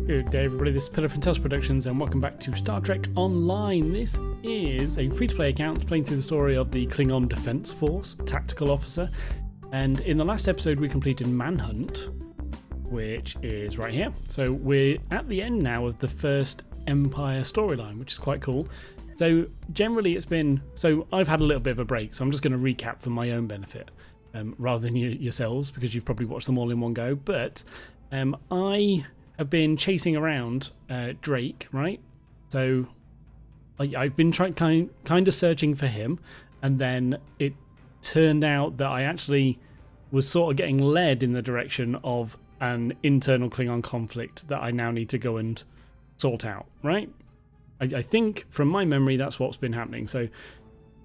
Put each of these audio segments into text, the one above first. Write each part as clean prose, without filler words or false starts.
Good day everybody, this is Pillar from Tales Productions and welcome back to Star Trek Online. This is a free-to-play account playing through the story of the Klingon Defense Force Tactical Officer, and in the last episode we completed Manhunt, which is right here. So we're at the end now of the first Empire storyline, which is quite cool. So generally it's been, I've had a little bit of a break, so I'm just going to recap for my own benefit rather than yourselves, because you've probably watched them all in one go. But I have been chasing around Drake, right? So I've been kind of searching for him, and then it turned out that I actually was sort of getting led in the direction of an internal Klingon conflict that I now need to go and sort out, right? I think from my memory that's what's been happening. So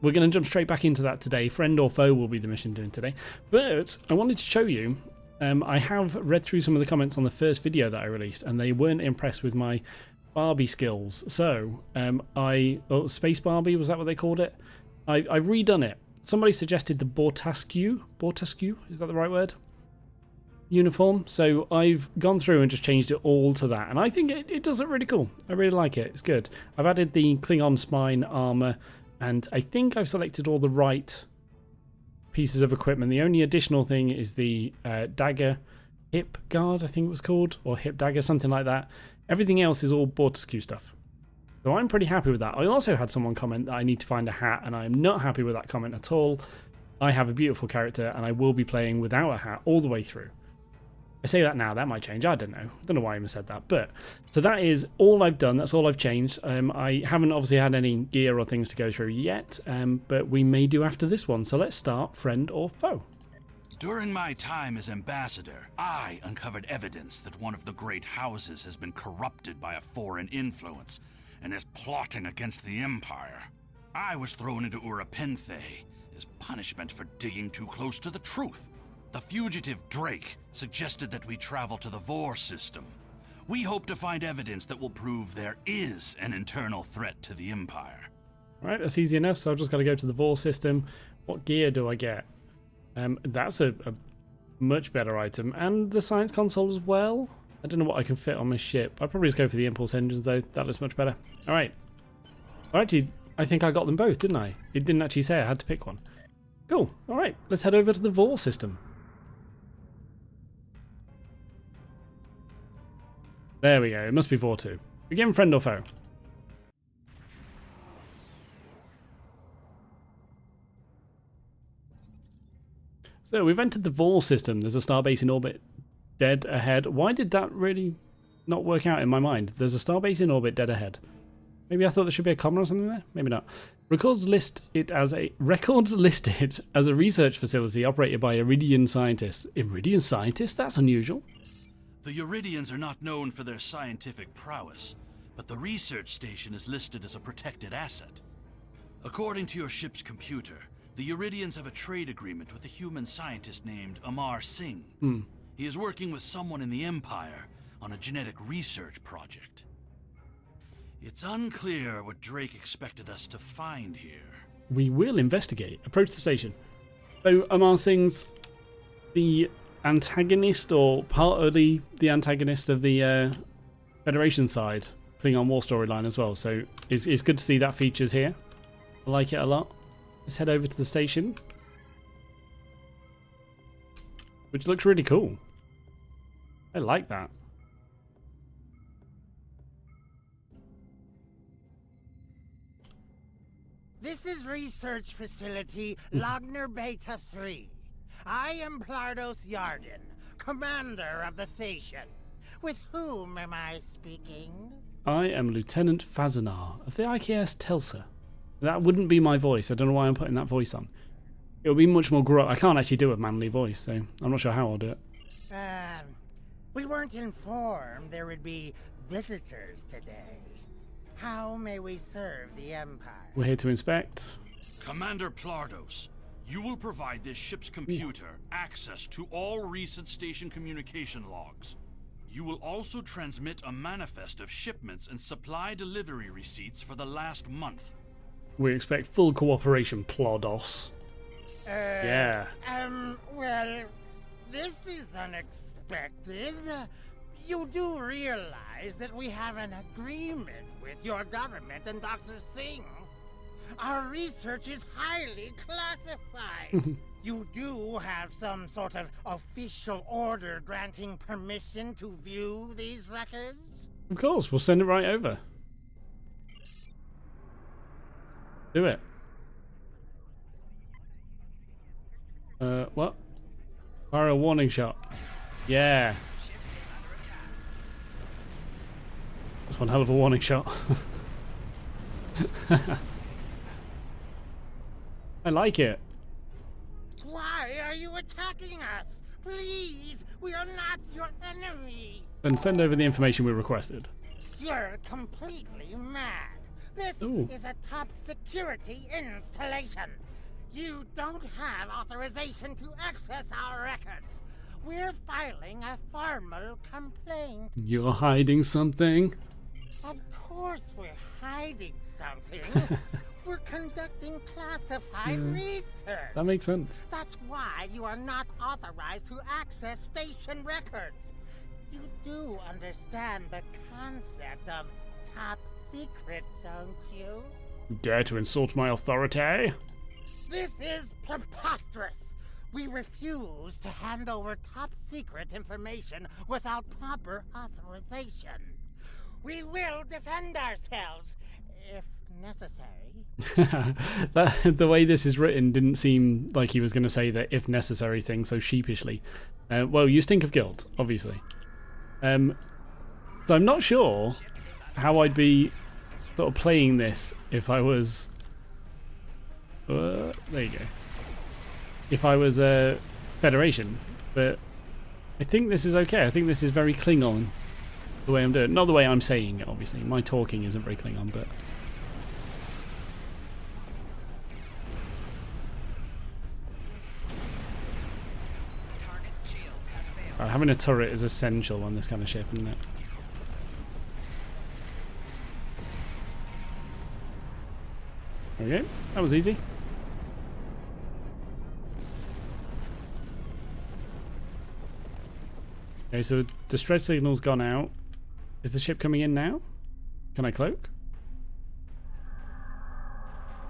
we're going to jump straight back into that today. Friend or foe will be the mission doing today. But I wanted to show you, I have read through some of the comments on the first video that I released, and they weren't impressed with my Barbie skills. So Space Barbie, was that what they called it? I've redone it. Somebody suggested the Bortascu, is that the right word? Uniform. So I've gone through and just changed it all to that, and I think it does it really cool. I really like it. It's good. I've added the Klingon spine armor, and I think I've selected all the right pieces of equipment. The only additional thing is the dagger hip guard, I think it was called, or hip dagger, something like that. Everything else is all Bortascu stuff. So I'm pretty happy with that. I also had someone comment that I need to find a hat, and I'm not happy with that comment at all. I have a beautiful character, and I will be playing without a hat all the way through. I say that now, that might change, I don't know. I don't know why I even said that. But so that is all I've done, that's all I've changed. I haven't obviously had any gear or things to go through yet, but we may do after this one. So let's start friend or foe. During my time as ambassador, I uncovered evidence that one of the great houses has been corrupted by a foreign influence and is plotting against the Empire. I was thrown into Urapenthe as punishment for digging too close to the truth. The fugitive Drake suggested that we travel to the Vor system. We hope to find evidence that will prove there is an internal threat to the Empire. Right, that's easy enough, so I've just got to go to the Vor system. What gear do I get? That's a much better item. And the science console as well. I don't know what I can fit on my ship. I'd probably just go for the impulse engines though. That looks much better. Alright. Actually, I think I got them both, didn't I? It didn't actually say I had to pick one. Cool. Alright, let's head over to the Vor system. There we go. It must be Vor 2. Begin friend or foe. So we've entered the Vor system. There's a starbase in orbit dead ahead. Why did that really not work out in my mind? There's a starbase in orbit dead ahead. Maybe I thought there should be a comma or something there? Maybe not. Records listed as a research facility operated by Iridian scientists. Iridian scientists? That's unusual. The Uridians are not known for their scientific prowess, but the research station is listed as a protected asset. According to your ship's computer, the Uridians have a trade agreement with a human scientist named Amar Singh. He is working with someone in the Empire on a genetic research project. It's unclear what Drake expected us to find here. We will investigate. Approach the station. So Amar Singh's the antagonist, or partly the antagonist of the Federation side Klingon War storyline as well, so it's good to see that features here. I like it a lot. Let's head over to the station, which looks really cool. I like that. This is Research Facility Logner Beta 3. I am Plardos Yarden, commander of the station. With whom am I speaking? I am Lieutenant Fazanar of the IKS Telsa. That wouldn't be my voice. I don't know why I'm putting that voice on. It would be much more I can't actually do a manly voice, so I'm not sure how I'll do it. We weren't informed there would be visitors today. How may we serve the Empire? We're here to inspect. Commander Plardos, you will provide this ship's computer access to all recent station communication logs. You will also transmit a manifest of shipments and supply delivery receipts for the last month. We expect full cooperation, Plardos. Yeah. Well, this is unexpected. You do realize that we have an agreement with your government and Dr. Singh? Our research is highly classified. You do have some sort of official order granting permission to view these records? Of course, we'll send it right over. Do it. What? Fire a warning shot. Yeah. That's one hell of a warning shot. I like it. Why are you attacking us? Please, we are not your enemy. Then send over the information we requested. You're completely mad. This Ooh. is a top security installation. You don't have authorization to access our records. We're filing a formal complaint. You're hiding something? Of course we're hiding something. We're conducting classified research. That makes sense. That's why you are not authorized to access station records. You do understand the concept of top secret, don't you? You dare to insult my authority? This is preposterous. We refuse to hand over top secret information without proper authorization. We will defend ourselves, if necessary. The way this is written didn't seem like he was going to say the if necessary thing so sheepishly. Well, you stink of guilt, obviously. So I'm not sure how I'd be sort of playing this if I was... there you go. If I was a Federation. But I think this is okay. I think this is very Klingon, the way I'm doing it. Not the way I'm saying it, obviously. My talking isn't very Klingon, but... having a turret is essential on this kind of ship, isn't it? Okay, that was easy. Okay, so distress signal's gone out. Is the ship coming in now? Can I cloak?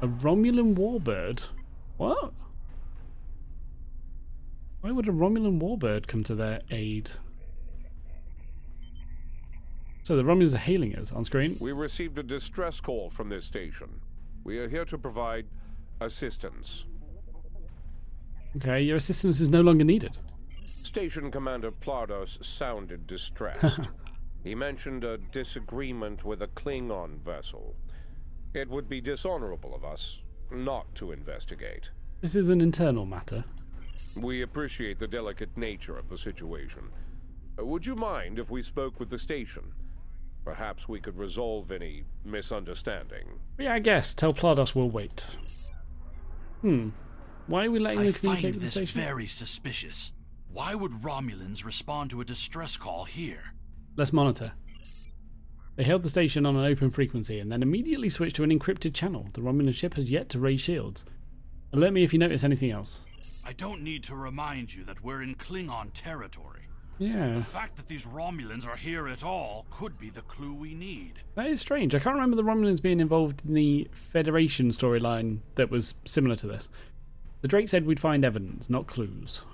A Romulan warbird? What? Why would a Romulan warbird come to their aid? So the Romulans are hailing us on screen. We received a distress call from this station. We are here to provide assistance. Okay, your assistance is no longer needed. Station Commander Plardos sounded distressed. He mentioned a disagreement with a Klingon vessel. It would be dishonorable of us not to investigate. This is an internal matter. We appreciate the delicate nature of the situation. Would you mind if we spoke with the station? Perhaps we could resolve any misunderstanding. Yeah, I guess. Tell Plardos we'll wait. Why are we letting them communicate with the station? I find this very suspicious. Why would Romulans respond to a distress call here? Let's monitor. They hailed the station on an open frequency and then immediately switched to an encrypted channel. The Romulan ship has yet to raise shields. Alert me if you notice anything else. I don't need to remind you that we're in Klingon territory. Yeah. The fact that these Romulans are here at all could be the clue we need. That is strange. I can't remember the Romulans being involved in the Federation storyline that was similar to this. The Drake said we'd find evidence, not clues.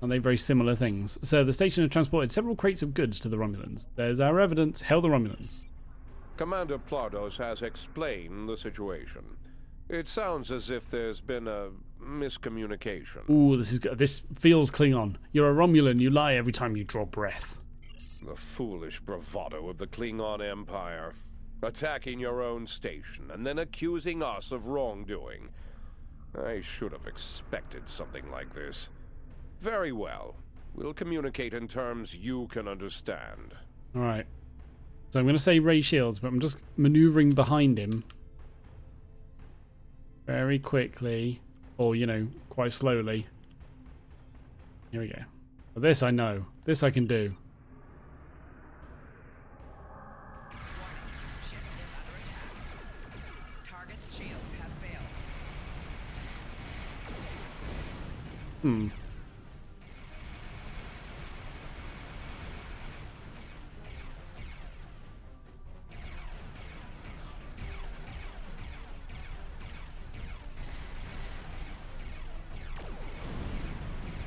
Aren't they very similar things? So the station has transported several crates of goods to the Romulans. There's our evidence. Hail the Romulans. Commander Plardos has explained the situation. It sounds as if there's been a miscommunication. Ooh, this feels Klingon. You're a Romulan. You lie every time you draw breath. The foolish bravado of the Klingon Empire. Attacking your own station and then accusing us of wrongdoing. I should have expected something like this. Very well. We'll communicate in terms you can understand. Alright. So I'm going to say raise shields, but I'm just maneuvering behind him. Very quickly. Or, you know, quite slowly. Here we go. But this I know. This I can do.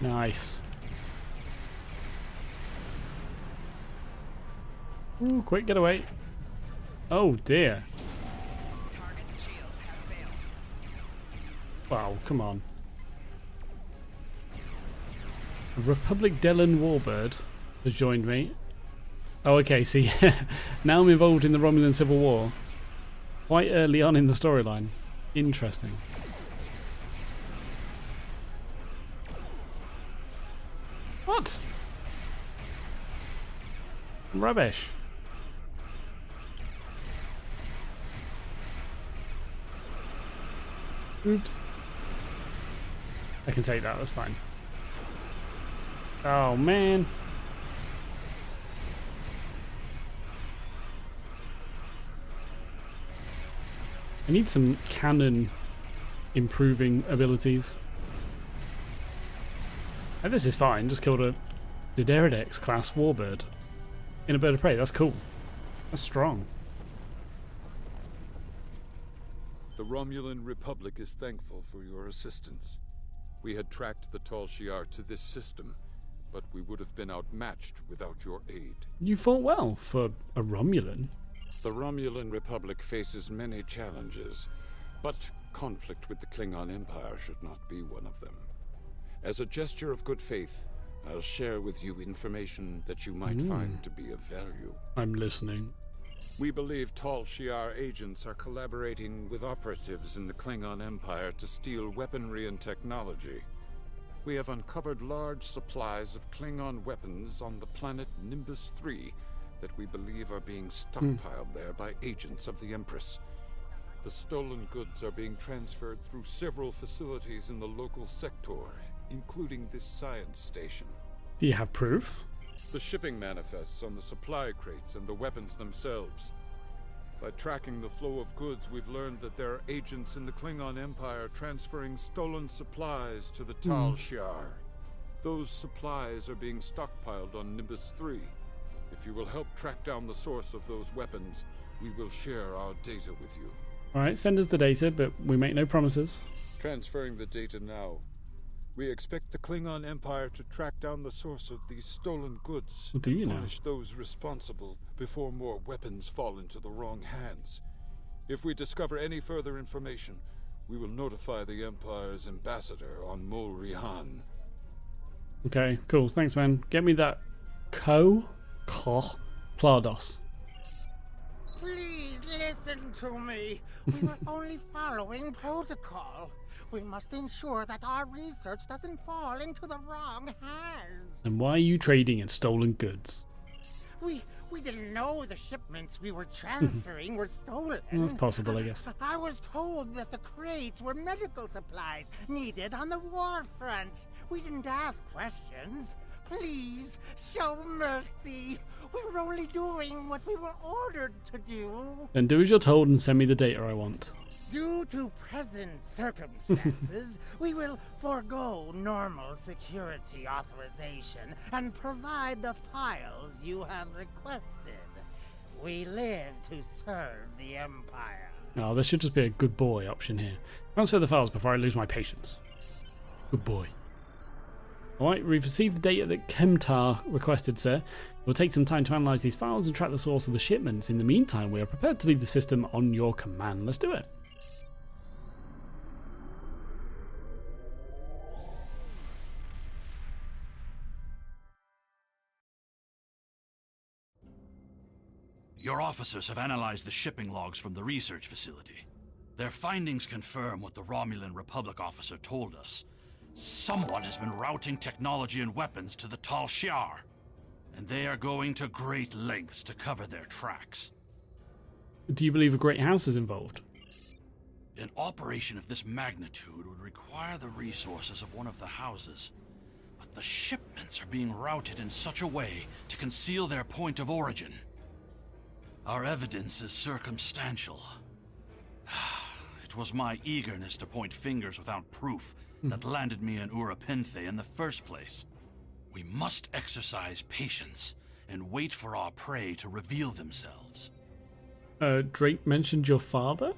Nice. Ooh, quick, get away. Oh dear. Wow, come on. A Republic Dellen Warbird has joined me. Oh, okay, see, now I'm involved in the Romulan Civil War. Quite early on in the storyline. Interesting. What? Rubbish. Oops. I can take that, that's fine. Oh man. I need some cannon improving abilities. Oh, this is fine, just killed a Dideridex class warbird in a bird of prey. That's cool. That's strong. The Romulan Republic is thankful for your assistance. We had tracked the Tal Shiar to this system, but we would have been outmatched without your aid. You fought well for a Romulan. The Romulan Republic faces many challenges, but conflict with the Klingon Empire should not be one of them. As a gesture of good faith, I'll share with you information that you might find to be of value. I'm listening. We believe Tal Shiar agents are collaborating with operatives in the Klingon Empire to steal weaponry and technology. We have uncovered large supplies of Klingon weapons on the planet Nimbus 3 that we believe are being stockpiled there by agents of the Empress. The stolen goods are being transferred through several facilities in the local sector, including this science station. Do you have proof? The shipping manifests on the supply crates and the weapons themselves. By tracking the flow of goods, we've learned that there are agents in the Klingon Empire transferring stolen supplies to the Tal Shiar. Those supplies are being stockpiled on Nimbus 3. If you will help track down the source of those weapons, we will share our data with you. Alright, send us the data, but we make no promises. Transferring the data now. We expect the Klingon Empire to track down the source of these stolen goods What do you and know? punish those responsible before more weapons fall into the wrong hands. If we discover any further information, we will notify the Empire's ambassador on Mol Rihan. Okay, cool. Thanks, man. Get me that Plados. Please listen to me. We were only following protocol. We must ensure that our research doesn't fall into the wrong hands. And why are you trading in stolen goods? We didn't know the shipments we were transferring were stolen. That's possible, I guess. I was told that the crates were medical supplies needed on the war front. We didn't ask questions. Please, show mercy. We were only doing what we were ordered to do. Then do as you're told and send me the data I want. Due to present circumstances, we will forego normal security authorization and provide the files you have requested. We live to serve the Empire. Oh, there should just be a good boy option here. Transfer the files before I lose my patience. Good boy. Alright, we've received the data that Kemtar requested, sir. It will take some time to analyse these files and track the source of the shipments. In the meantime, we are prepared to leave the system on your command. Let's do it. Your officers have analyzed the shipping logs from the research facility. Their findings confirm what the Romulan Republic officer told us. Someone has been routing technology and weapons to the Tal Shiar, and they are going to great lengths to cover their tracks. Do you believe a great house is involved? An operation of this magnitude would require the resources of one of the houses, but the shipments are being routed in such a way to conceal their point of origin. Our evidence is circumstantial. It was my eagerness to point fingers without proof that landed me in Urapinthe in the first place. We must exercise patience and wait for our prey to reveal themselves. Drake mentioned your father?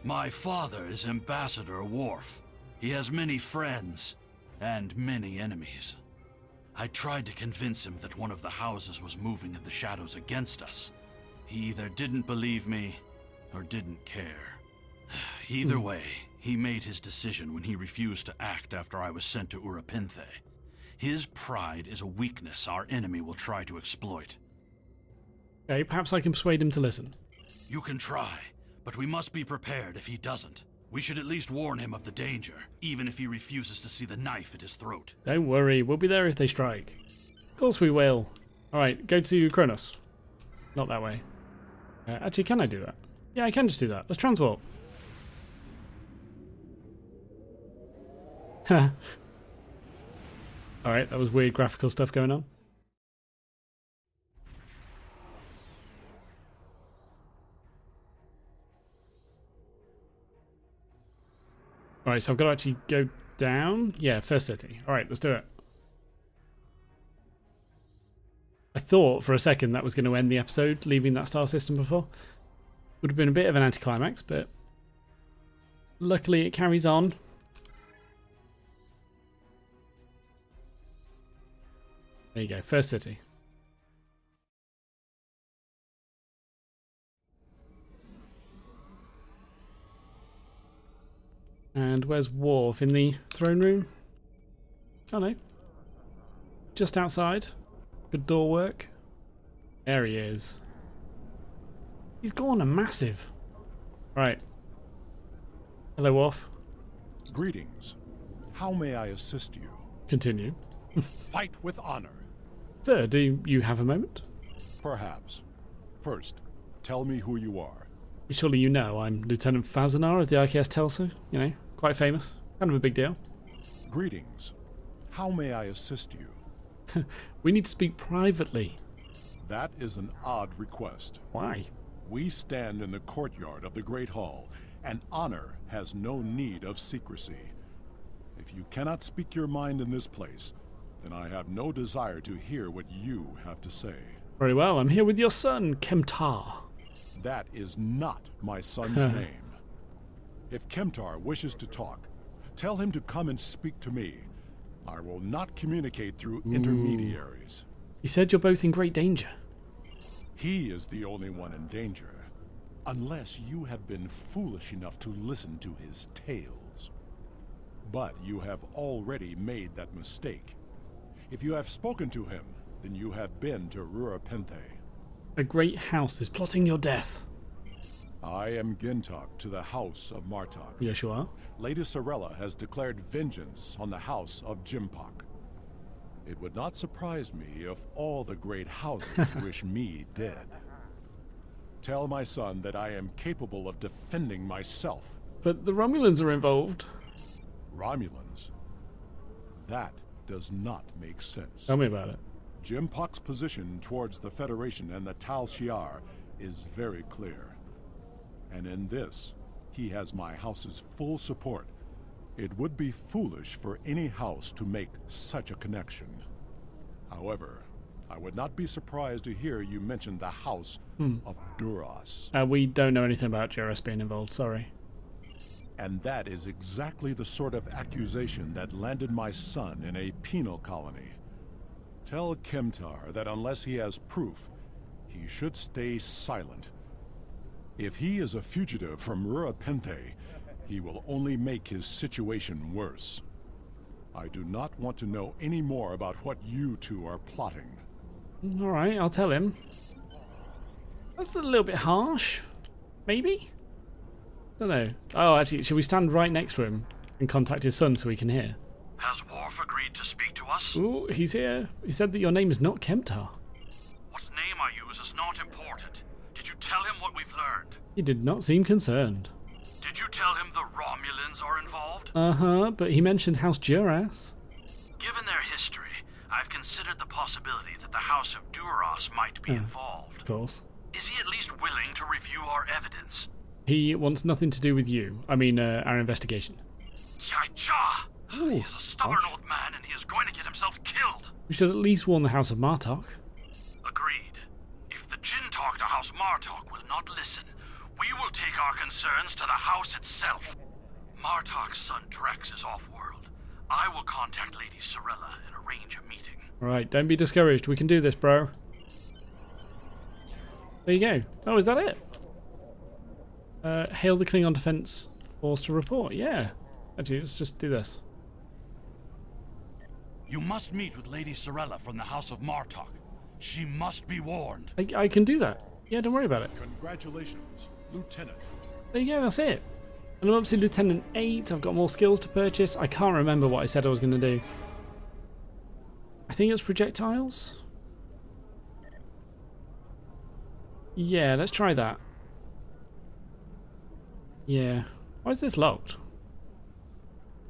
My father is Ambassador Worf. He has many friends, and many enemies. I tried to convince him that one of the houses was moving in the shadows against us. He either didn't believe me, or didn't care. Either way, he made his decision when he refused to act after I was sent to Urapinthe. His pride is a weakness our enemy will try to exploit. Okay, perhaps I can persuade him to listen. You can try, but we must be prepared if he doesn't. We should at least warn him of the danger, even if he refuses to see the knife at his throat. Don't worry, we'll be there if they strike. Of course we will. Alright, go to Kronos. Not that way. Actually, can I do that? Yeah, I can just do that. Let's transwarp. Alright, that was weird graphical stuff going on. Alright, so I've got to actually go down. Yeah, first city. Alright, let's do it. I thought for a second that was going to end the episode, leaving that star system before. Would have been a bit of an anticlimax, but luckily it carries on. There you go, first city. And where's Worf? In the throne room? Oh no. Just outside. Good door work. There he is. He's gone a massive. Right. Hello, Worf. Greetings. How may I assist you? Continue. Fight with honor. Sir, do you have a moment? Perhaps. First, tell me who you are. Surely you know I'm Lieutenant Fazanar of the IKS Telsa. You know, quite famous. Kind of a big deal. Greetings. How may I assist you? We need to speak privately. That is an odd request. Why? We stand in the courtyard of the Great Hall, and honor has no need of secrecy. If you cannot speak your mind in this place, then I have no desire to hear what you have to say. Very well, I'm here with your son, Kemtar. That is not my son's name. If Kemtar wishes to talk, tell him to come and speak to me. I will not communicate through intermediaries. He said you're both in great danger. He is the only one in danger, unless you have been foolish enough to listen to his tales. But you have already made that mistake. If you have spoken to him, then you have been to Urapinthe. A great house is plotting your death. I am Gintok to the House of Martok. Yes, you are. Lady Sorella has declared vengeance on the House of Jimpok. It would not surprise me if all the great houses wish me dead. Tell my son that I am capable of defending myself. But the Romulans are involved. Romulans? That does not make sense. Tell me about it. Jimpok's position towards the Federation and the Tal Shiar is very clear. And in this, he has my house's full support. It would be foolish for any house to make such a connection. However, I would not be surprised to hear you mention the House of Duras. We don't know anything about Duras being involved, sorry. And that is exactly the sort of accusation that landed my son in a penal colony. Tell Kemtar that unless he has proof, he should stay silent. If he is a fugitive from Urapinthe, he will only make his situation worse. I do not want to know any more about what you two are plotting. Alright, I'll tell him. That's a little bit harsh. Maybe? Don't know. Oh, actually, should we stand right next to him and contact his son so he can hear? Has Worf agreed to speak to us? Ooh, he's here. He said that your name is not Kemtar. What name I use is not important. Did you tell him what we've learned? He did not seem concerned. Did you tell him the Romulans are involved? Uh-huh, but he mentioned House Duras. Given their history, I've considered the possibility that the House of Duras might be involved. Of course. Is he at least willing to review our evidence? He wants nothing to do with you. I mean, our investigation. Yai-cha! He is a stubborn old man and he is going to get himself killed. We should at least warn the House of Martok. Agreed. If the Jin talk to House Martok will not listen, we will take our concerns to the house itself. Martok's son Drex is off-world. I will contact contact Lady Sorella and arrange a meeting. Right, don't be discouraged. We can do this, bro. There you go. Oh, is that it? Hail the Klingon Defense Force to report. Yeah. Actually, let's just do this. You must meet with Lady Sorella from the House of Martok. She must be warned. I can do that. Yeah, don't worry about it. Congratulations, Lieutenant. There you go, that's it. And I'm up to Lieutenant 8. I've got more skills to purchase. I can't remember what I said I was going to do. I think it's projectiles. Yeah, let's try that. Yeah. Why is this locked?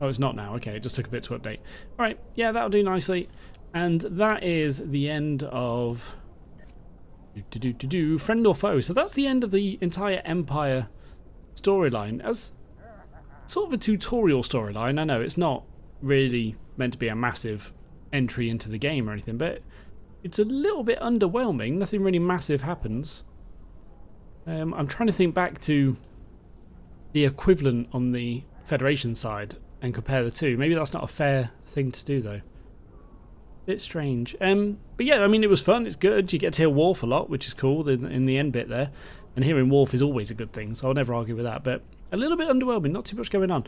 Oh, it's not now. Okay, it just took a bit to update. Alright, yeah, that'll do nicely. And that is the end of... Friend or foe. So that's the end of the entire Empire storyline. As sort of a tutorial storyline, I know it's not really meant to be a massive entry into the game or anything, but it's a little bit underwhelming. Nothing really massive happens. I'm trying to think back to the equivalent on the Federation side and compare the two. Maybe that's not a fair thing to do, though. Bit strange. But yeah, I mean, it was fun. It's good. You get to hear Worf a lot, which is cool in the end bit there. And hearing Worf is always a good thing, so I'll never argue with that. But a little bit underwhelming, not too much going on.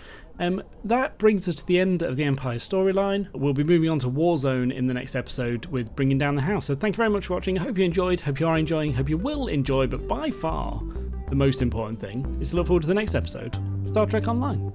That brings us to the end of the Empire storyline. We'll be moving on to Warzone in the next episode with bringing down the house. So thank you very much for watching. I hope you enjoyed, hope you are enjoying, hope you will enjoy. But by far, the most important thing is to look forward to the next episode, Star Trek Online.